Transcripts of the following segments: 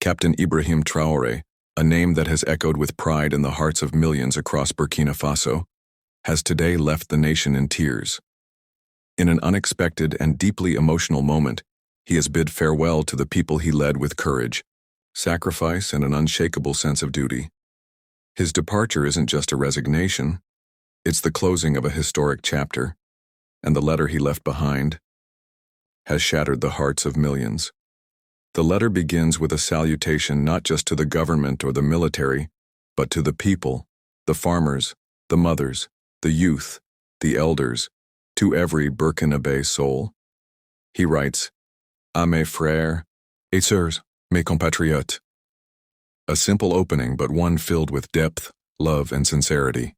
Captain Ibrahim Traoré, a name that has echoed with pride in the hearts of millions across Burkina Faso, has today left the nation in tears. In an unexpected and deeply emotional moment, he has bid farewell to the people he led with courage, sacrifice, and an unshakable sense of duty. His departure isn't just a resignation, it's the closing of a historic chapter, and the letter he left behind has shattered the hearts of millions. The letter begins with a salutation not just to the government or the military, but to the people, the farmers, the mothers, the youth, the elders, to every Burkinabe soul. He writes, "À mes frères et sœurs, mes compatriotes." A simple opening, but one filled with depth, love, and sincerity.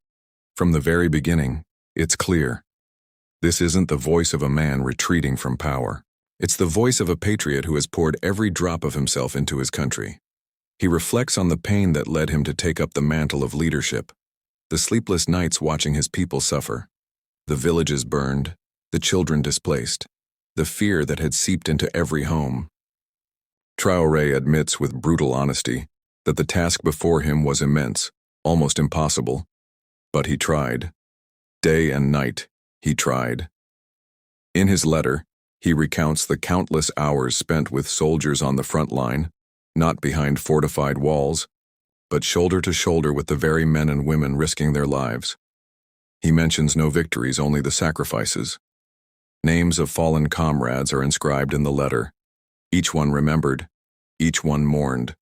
From the very beginning, it's clear. This isn't the voice of a man retreating from power. It's the voice of a patriot who has poured every drop of himself into his country. He reflects on the pain that led him to take up the mantle of leadership, the sleepless nights watching his people suffer, the villages burned, the children displaced, the fear that had seeped into every home. Traoré admits with brutal honesty that the task before him was immense, almost impossible, but he tried. Day and night, he tried. In his letter, he recounts the countless hours spent with soldiers on the front line, not behind fortified walls, but shoulder to shoulder with the very men and women risking their lives. He mentions no victories, only the sacrifices. Names of fallen comrades are inscribed in the letter, each one remembered, each one mourned.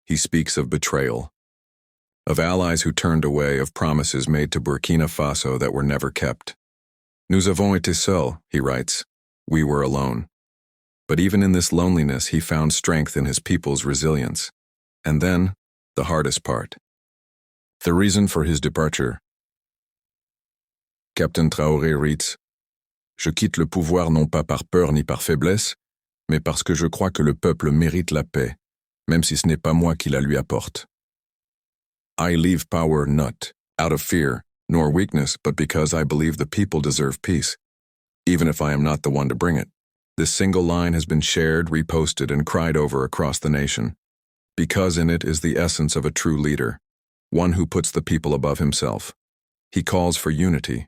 He speaks of betrayal, of allies who turned away, of promises made to Burkina Faso that were never kept. "Nous avons été seuls," he writes. We were alone. But even in this loneliness, he found strength in his people's resilience. And then, the hardest part. The reason for his departure. Captain Traoré writes, "Je quitte le pouvoir non pas par peur ni par faiblesse, mais parce que je crois que le peuple mérite la paix, même si ce n'est pas moi qui la lui apporte. I leave power not out of fear nor weakness, but because I believe the people deserve peace, even if I am not the one to bring it." This single line has been shared, reposted, and cried over across the nation, because in it is the essence of a true leader, one who puts the people above himself. He calls for unity.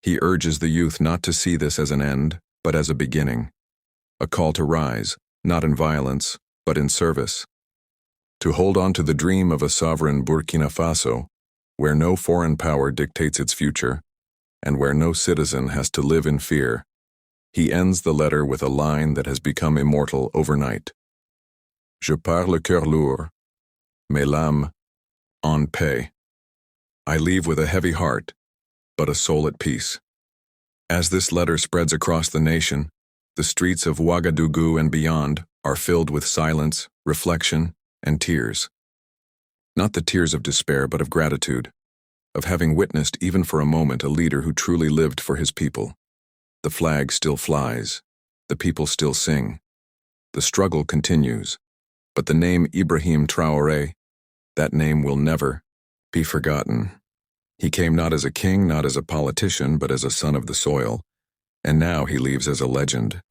He urges the youth not to see this as an end, but as a beginning, a call to rise, not in violence, but in service, to hold on to the dream of a sovereign Burkina Faso, where no foreign power dictates its future, and where no citizen has to live in fear. He ends the letter with a line that has become immortal overnight. "Je pars le cœur lourd, mais l'âme en paix." I leave with a heavy heart, but a soul at peace. As this letter spreads across the nation, the streets of Ouagadougou and beyond are filled with silence, reflection, and tears. Not the tears of despair, but of gratitude, of having witnessed even for a moment a leader who truly lived for his people. The flag still flies, the people still sing, the struggle continues, but the name Ibrahim Traoré, that name will never be forgotten. He came not as a king, not as a politician, but as a son of the soil, and now he leaves as a legend,